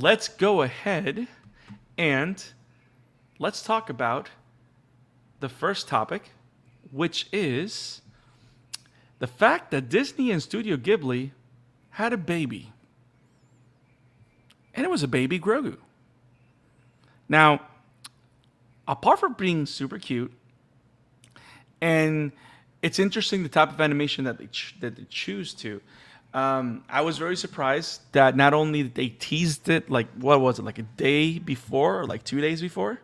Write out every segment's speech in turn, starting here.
let's go ahead and let's talk about the first topic, which is the fact that Disney and Studio Ghibli had a baby. And it was a baby Grogu. Now, apart from being super cute, and it's interesting the type of animation that they choose to. I was very surprised that not only did they teased it like what was it like a day before or like 2 days before,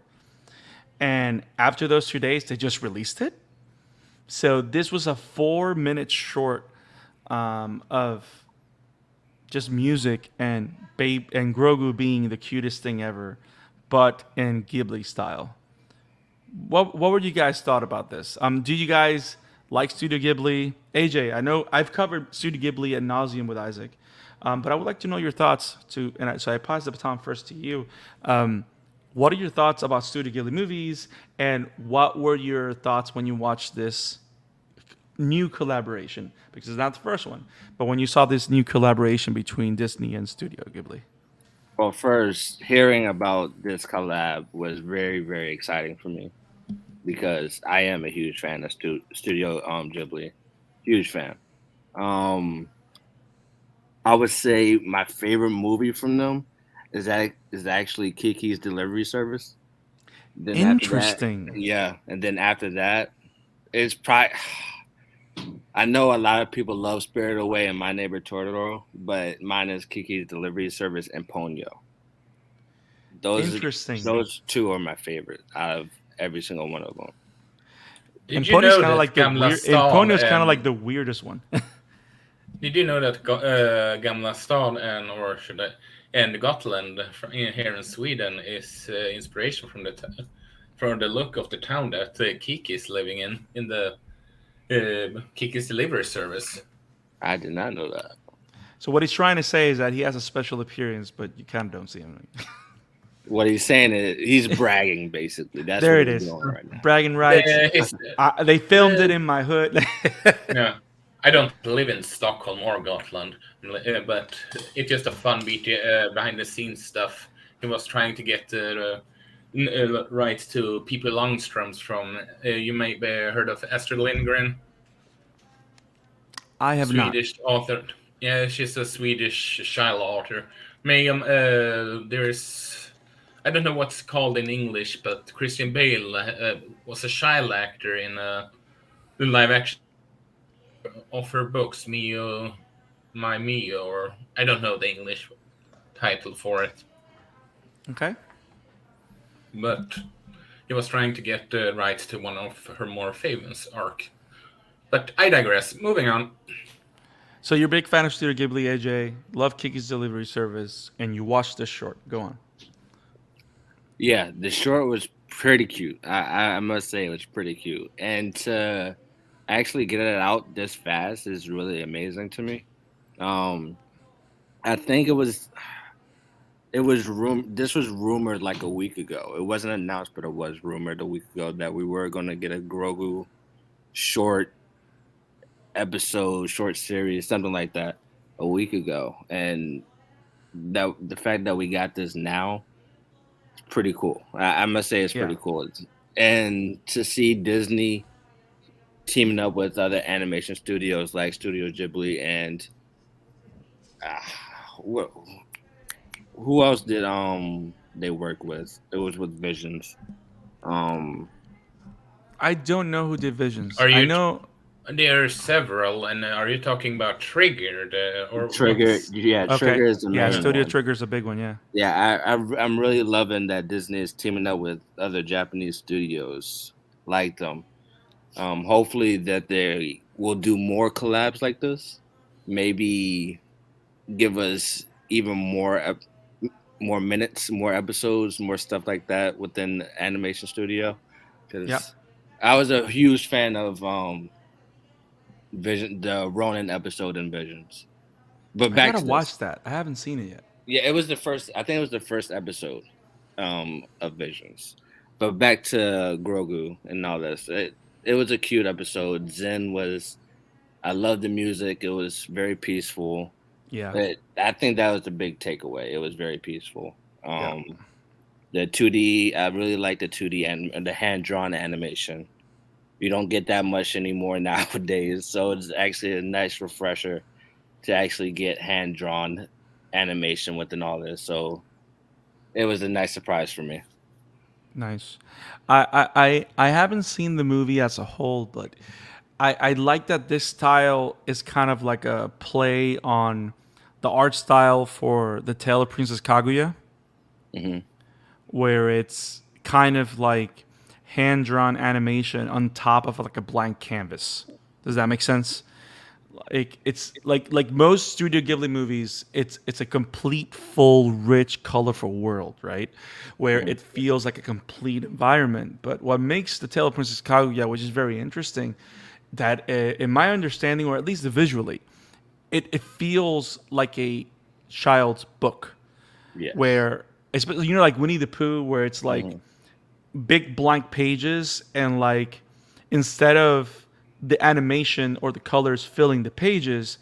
and after those 2 days they just released it. So this was a 4 minute short of just music and Babe and Grogu being the cutest thing ever, but in Ghibli style. What were you guys thought about this? Do you guys like Studio Ghibli? AJ, I know I've covered Studio Ghibli ad nauseum with Isaac, but I would like to know your thoughts too. So I pass the baton first to you. What are your thoughts about Studio Ghibli movies, and what were your thoughts when you watched this new collaboration? Because it's not the first one, but when you saw this new collaboration between Disney and Studio Ghibli. Well, first, hearing about this collab was very, very exciting for me because I am a huge fan of Studio Ghibli. Huge fan. Um, I would say my favorite movie from them is actually Kiki's Delivery Service. Then after that, Interesting. yeah, and then after that, it's probably. I know a lot of people love Spirited Away and My Neighbor Totoro, but mine is Kiki's Delivery Service and Ponyo. Those Interesting. those two are my favorite out of every single one of them. And Did you Pony's know kind of that like the Gamla weird. And stan Ponyo's kind of like and the weirdest one. did you know that Gamla stan and or should I and Gotland here in Sweden is inspiration from from the look of the town that Kiki is living in the Kiki's delivery service. I did not know that. So what he's trying to say is that he has a special appearance, but you kind of don't see him. What he's saying is he's bragging basically. That's There what it he's is. doing right now. Bragging rights. His, They filmed it uh, in my hood. yeah, I don't live in Stockholm or Gotland, but it's just a fun beat behind the scenes stuff. He was trying to get rights to Pippi Longströms from you may be heard of Astrid Lindgren, I have not. Swedish author. Yeah, she's a Swedish child author. Mayhem, there's I don't know what's called in English, but Christian Bale was a child actor in a live action of her books, Mio, My Mio, or I don't know the English title for it, Okay. but he was trying to get the rights to one of her more famous arc. But I digress. Moving on. So you're a big fan of Studio Ghibli, AJ. Love Kiki's Delivery Service, and you watched this short. Go on. Yeah, the short was pretty cute. I must say it was pretty cute, and to actually get it out this fast is really amazing to me. Um, I think this was rumored like a week ago. It wasn't announced, but it was rumored a week ago that we were gonna get a Grogu short episode, short series, something like that, a week ago. And that the fact that we got this now, it's pretty cool. I must say it's Yeah. pretty cool. And to see Disney teaming up with other animation studios like Studio Ghibli and uh, wh- who else did they work with? It was with Visions. Um, I don't know who did Visions. Are I you? know. There are several, and are you talking about Triggered or Trigger, what's? yeah, Okay. Trigger is the Yeah, main Studio one. Trigger's a big one. Yeah. Yeah, I'm really loving that Disney is teaming up with other Japanese studios like them. Hopefully that they will do more collabs like this. Maybe give us even more minutes, more episodes, more stuff like that within the animation studio. Yeah. Because I was a huge fan of Vision, the Ronin episode in Visions. But I back gotta to this. watch that. I haven't seen it yet. Yeah, it was the first. I think it was the first episode of Visions. But back to Grogu and all this. It was a cute episode. Zen was. I loved the music. It was very peaceful. Yeah. But I think that was the big takeaway. It was very peaceful. Yeah. The 2D, I really like the 2D and the hand drawn animation. You don't get that much anymore nowadays, so it's actually a nice refresher to actually get hand drawn animation within all this. So it was a nice surprise for me. Nice. I haven't seen the movie as a whole, but I like that this style is kind of like a play on the art style for the Tale of Princess Kaguya, Hmm. where it's kind of like hand drawn animation on top of like a blank canvas. Does that make sense? It's like most Studio Ghibli movies, it's a complete, full, rich, colorful world, right? Where Hmm. it feels like a complete environment. But what makes the Tale of Princess Kaguya, which is very interesting, that in my understanding, or at least visually, it feels like a child's book, Yes. where it's, you know, like Winnie the Pooh, where it's like Hmm. big blank pages, and like instead of the animation or the colors filling the pages,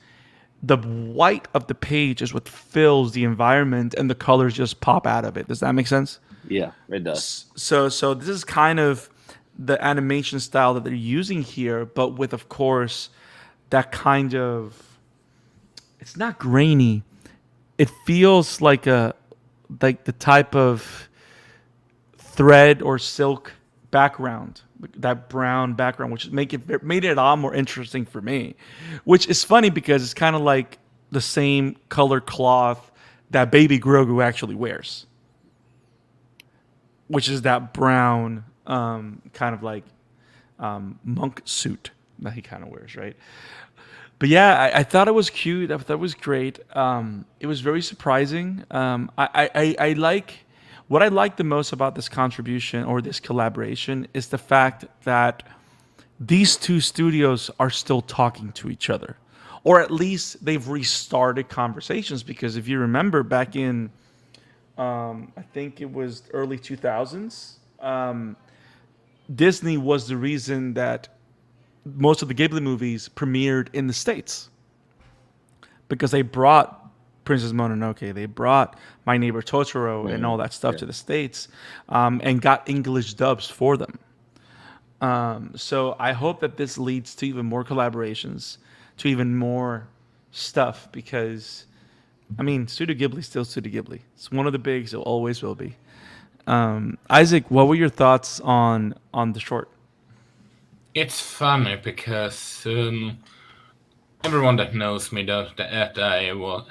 the white of the page is what fills the environment and the colors just pop out of it. Does that make sense? Yeah, it does. So this is kind of the animation style that they're using here, but with, of course, that kind of, it's not grainy. It feels like the type of thread or silk background, that brown background, which made it a lot more interesting for me. Which is funny because it's kind of like the same color cloth that Baby Grogu actually wears, which is that brown kind of like monk suit that he kind of wears, right? But yeah, I thought it was cute. I thought it was great. It was very surprising. I like what I like the most about this contribution or this collaboration is the fact that these two studios are still talking to each other, or at least they've restarted conversations. Because if you remember back in, I think it was early 2000s, Disney was the reason that most of the Ghibli movies premiered in the States, because they brought Princess Mononoke, they brought My Neighbor Totoro, and all Hmm. that stuff Yeah. to the States, and got English dubs for them. So I hope that this leads to even more collaborations, to even more stuff, because I mean, Studio Ghibli still Studio Ghibli. It's one of the bigs. It always will be. Isaac, what were your thoughts on the short? It's funny because everyone that knows me knows that I was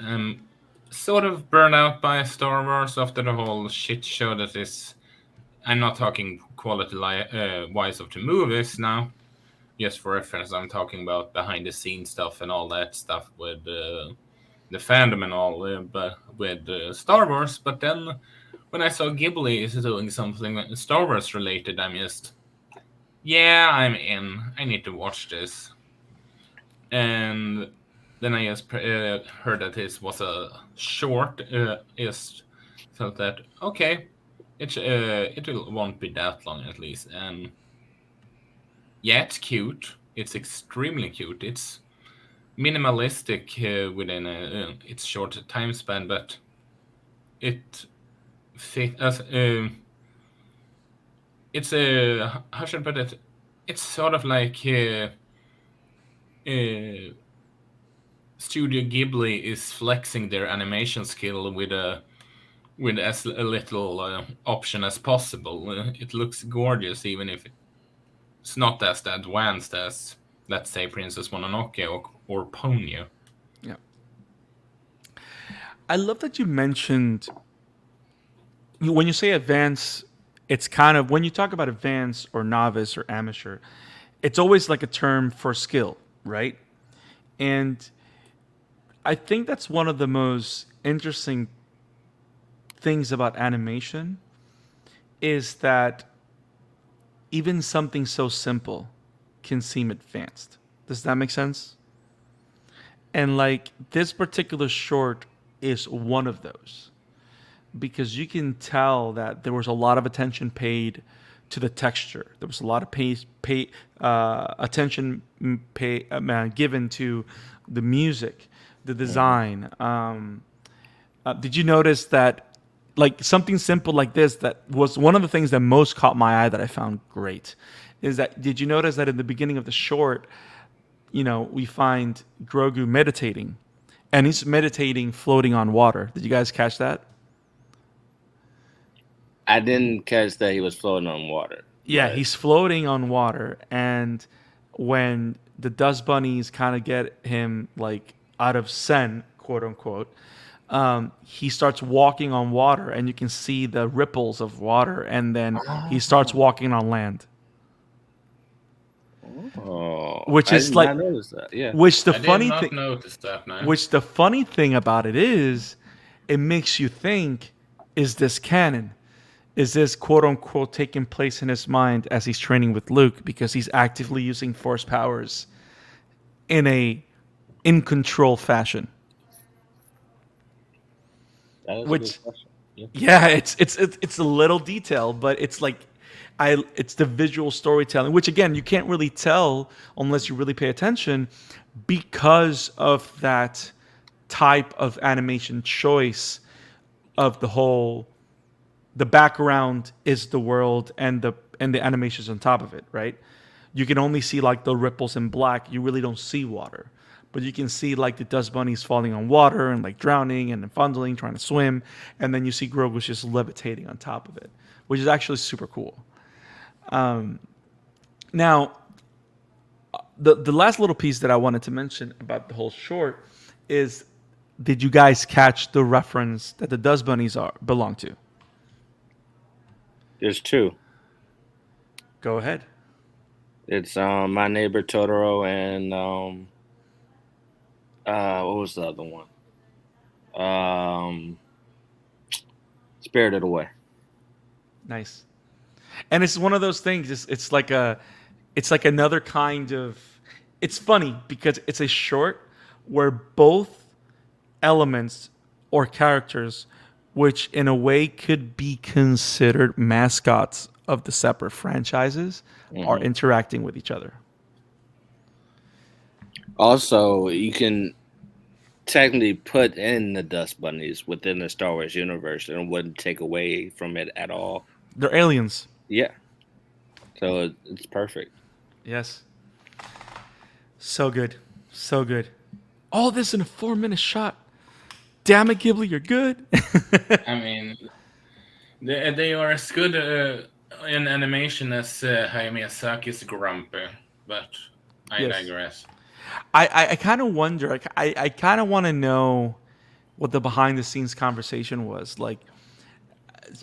sort of burned out by Star Wars after the whole shit show that is. I'm not talking quality wise of the movies now. Just for reference, I'm talking about behind the scenes stuff and all that stuff with the fandom and all, but with Star Wars. But then when I saw Ghibli is doing something Star Wars related, I'm just, yeah, I'm in. I need to watch this. And then I just heard that this was a short. Just felt that okay, won't be that long at least. And yeah, it's cute. It's extremely cute. It's minimalistic within its short time span, but it fit as it's a how should I put it? It's sort of like uh, Studio Ghibli is flexing their animation skill with as a little option as possible. It looks gorgeous, even if it's not as advanced as, let's say, Princess Mononoke or Ponyo. Yeah, I love that you mentioned, when you say advanced, it's kind of, when you talk about advanced or novice or amateur, it's always like a term for skill, right? And I think that's one of the most interesting things about animation, is that even something so simple can seem advanced. Does that make sense? And like this particular short is one of those, because you can tell that there was a lot of attention paid to the texture. There was a lot of attention given to the music. the design. Did you notice that, like something simple like this, that was one of the things that most caught my eye that I found great, is that did you notice that in the beginning of the short, we find Grogu meditating, and he's meditating floating on water. Did you guys catch that? I didn't catch that he was floating on water, Yeah, but he's floating on water, and when the dust bunnies kind of get him like out of sen, quote unquote, he starts walking on water, and you can see the ripples of water, and then he starts walking on land, which I is did like, not notice that. Yeah, which the I did funny not thing, notice that, man. which the funny thing about it is, it makes you think: is this canon? Is this quote unquote taking place in his mind as he's training with Luke, because he's actively using force powers in a in control fashion? that is a Which, good question. Yeah. yeah, it's a little detail, but it's like it's the visual storytelling, which again you can't really tell unless you really pay attention, because of that type of animation choice of the background is the world, and the animations on top of it, right? You can only see like the ripples in black. You really don't see water, but you can see like the dust bunnies falling on water and like drowning and fondling, trying to swim, and then you see Grogu's just levitating on top of it, which is actually super cool. Now, the last little piece that I wanted to mention about the whole short is, did you guys catch the reference that the dust bunnies belong to? There's two. Go ahead. It's My Neighbor Totoro and what was the other one? Um, Spirited Away. Nice. And it's one of those things. It's like another kind of. It's funny because it's a short where both elements or characters, which in a way could be considered mascots of the separate franchises, are interacting with each other. Also, you can technically put in the Dust Bunnies within the Star Wars universe, and it wouldn't take away from it at all. They're aliens. Yeah, so it's perfect. Yes. So good. So good. All this in a 4-minute shot. Damn it, Ghibli, you're good. I mean, they are as good in animation as Hayao Miyazaki's Grumpy, but I Yes. digress. I kind of wonder. I kind of want to know what the behind the scenes conversation was. Like,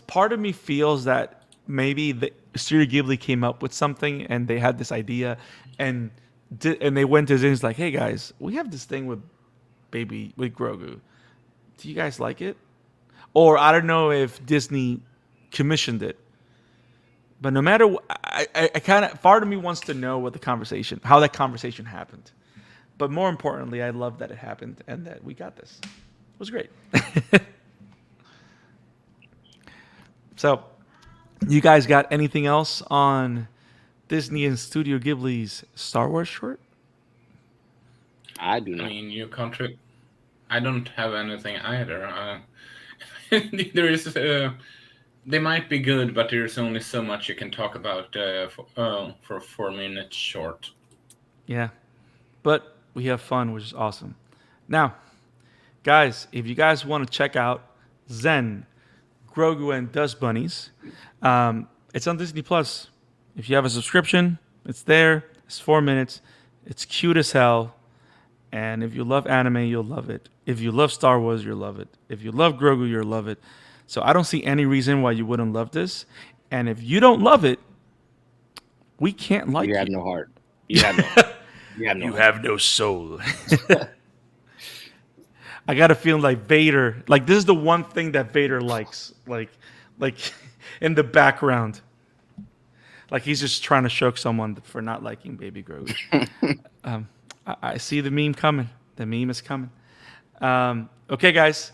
part of me feels that maybe the Studio Ghibli came up with something and they had this idea, and they went to Disney's like, "Hey guys, we have this thing with Grogu. Do you guys like it?" Or I don't know if Disney commissioned it. But no matter what, I kind of, part of me wants to know how that conversation happened. But more importantly, I love that it happened and that we got this. It was great. So, you guys got anything else on Disney and Studio Ghibli's Star Wars short? I do I not. mean, I don't have anything either. There is. They might be good, but there's only so much you can talk about for a 4-minute short. Yeah. But we have fun, which is awesome. Now, guys, if you guys want to check out Zen, Grogu and Dust-Bunnies, it's on Disney Plus. If you have a subscription, it's there. It's 4 minutes. It's cute as hell. And if you love anime, you'll love it. If you love Star Wars, you'll love it. If you love Grogu, you'll love it. So I don't see any reason why you wouldn't love this. And if you don't love it, we can't like you. You have no heart. You have no. You have no. You heart. have no soul. I got a feeling like Vader. Like, this is the one thing that Vader likes. Like in the background. Like he's just trying to choke someone for not liking Baby Grogu. I see the meme coming. The meme is coming. Okay, guys.